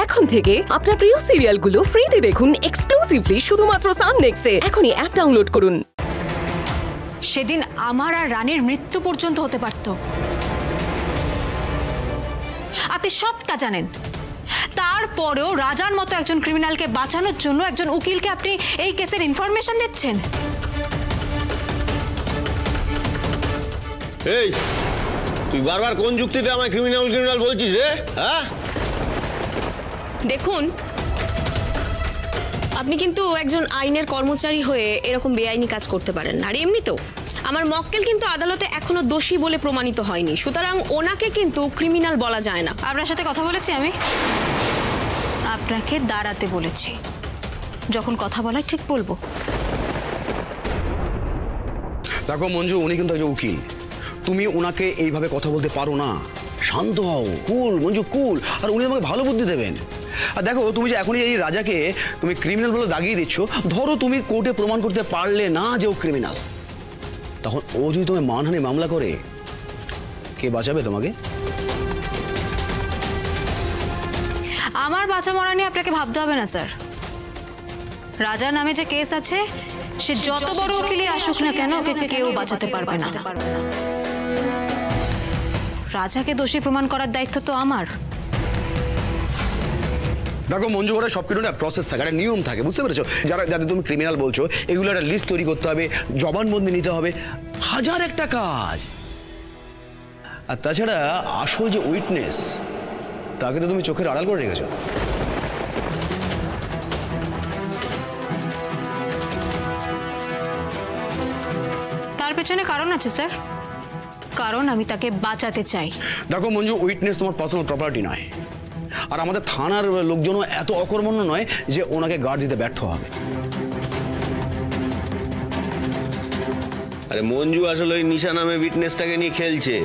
এখন থেকে আপনার প্রিয় সিরিয়ালগুলো ফ্রিতে দেখুন এক্সক্লুসিভলি শুধুমাত্র সান নেক্সটে। এখনই অ্যাপ ডাউনলোড করুন। সেদিন আমার আর রানীর মৃত্যু পর্যন্ত হতে পারত। আপনি সবটা জানেন, তারপরেও রাজার মতো একজন ক্রিমিনালকে বাঁচানোর জন্য একজন উকিলকে আপনি এই কেসের ইনফরমেশন দিচ্ছেন। এই তুই বারবার কোন যুক্তিতে আমায় ক্রিমিনাল বলছিস রে? হ্যাঁ, দেখুন, আপনি কিন্তু একজন আইনের কর্মচারী হয়ে এরকম বেআইনি কাজ করতে পারেন না। আর এমনিতেও আমার মক্কেল কিন্তু আদালতে এখনো দোষী বলে প্রমাণিত হয়নি, সুতরাং ওনাকে কিন্তু ক্রিমিনাল বলা যায় না। আপনার সাথে কথা বলেছি আমি, আপনাকে দাঁড়াতে বলেছি। যখন কথা বলার ঠিক বলবো। দেখো মঞ্জু, উনি কিন্তু একজন উকিল, তুমি ওনাকে এইভাবে কথা বলতে পারো না। শান্ত হও, কুল মঞ্জু, কুল। আর উনি তোমাকে ভালো বুদ্ধি দেবেন। আর দেখো, তুমি যে এখনই এই রাজাকে তুমি ক্রিমিনাল বলে দাগিয়ে দিচ্ছ, ধরো তুমি কোর্টে প্রমাণ করতে পারলে না যে ও ক্রিমিনাল, তখন ও যদি তোমায় মানহানি মামলা করে, কে বাঁচাবে তোমাকে? আমার বাঁচা মরা নিয়ে আপনাকে ভাবতে হবে না স্যার। রাজার নামে যে কেস আছে, সে যত বড় উকিলই আসুক না কেন, ওকে কেউ বাঁচাতে পারবে না। রাজাকে দোষী প্রমাণ করার দায়িত্ব তো আমার। দেখো মঞ্জু, করে সব কিছু একটা প্রসেস থাকে, একটা নিয়ম থাকে, বুঝতে পেরেছো? যাদের তুমি ক্রিমিনাল বলছো, এগুলো একটা লিস্ট তৈরি করতে হবে, জবানবন্দি নিতে হবে, হাজার একটা কাজ। আর তাছাড়া আসল যে উইটনেস, তাকে তো তুমি চোখের আড়াল করে রেখেছো। তার পেছনে কারণ আছে স্যার, কারণ আমি তাকে বাঁচাতে চাই। দেখো মঞ্জু, উইটনেস তোমার পার্সোনাল প্রপার্টি নয়, আর আমাদের থানার লোকজনও এত অকর্মণ্য নয় যে ওনাকে গার্ড দিতে ব্যর্থ হবে। আরে মঞ্জু আসলে ওই নিশা নামে উইটনেসটাকে নিয়ে খেলছে,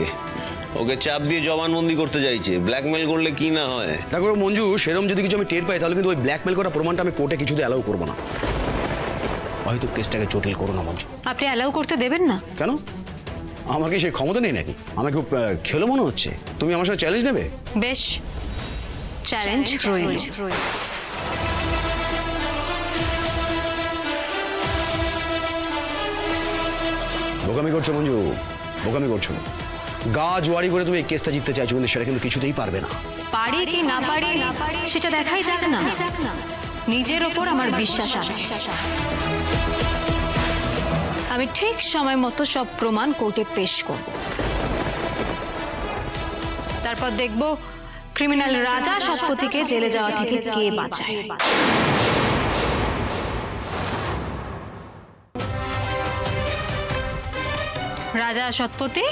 ওকে চাপ দিয়ে জবানবন্দি করতে চাইছে। ব্ল্যাকমেল করলে কি না হয়। দেখো মঞ্জু, সেরকম যদি কিছু আমি টের পাই, তাহলে কিন্তু ওই ব্ল্যাকমেল করা প্রমাণটা আমি কোর্টে কিছুতে অ্যালাউ করবো না। হয়তো কেসটাকে জটিল করো না মঞ্জু। আপনি অ্যালাউ করতে দেবেন না কেন? আমার কি সেই ক্ষমতা নেই নাকি? আমাকে খুব খেলো মনে হচ্ছে। তুমি আমার সাথে চ্যালেঞ্জ নেবে? বেশ, চ্যালেঞ্জ রইল। বোকামি করছো মঞ্জু, বোকামি করছো। গা জোয়ারি করে তুমি এই কেসটা জিততে চাইছো, কিন্তু সেটা কিন্তু কিছুতেই পারবে না। পারি কি না পারি সেটা দেখাই যাবে না। নিজের ওপর আমার বিশ্বাস আছে। আমি ঠিক সময় মতো সব প্রমাণ কোর্টে পেশ করব। তারপর দেখব ক্রিমিনাল রাজা সৎপতিকে জেলে যাওয়া থেকে কে বাঁচায়। রাজা সৎপতি,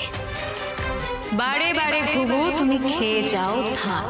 বারে বারে ঘুঘু তুমি খেয়ে যাও ধান।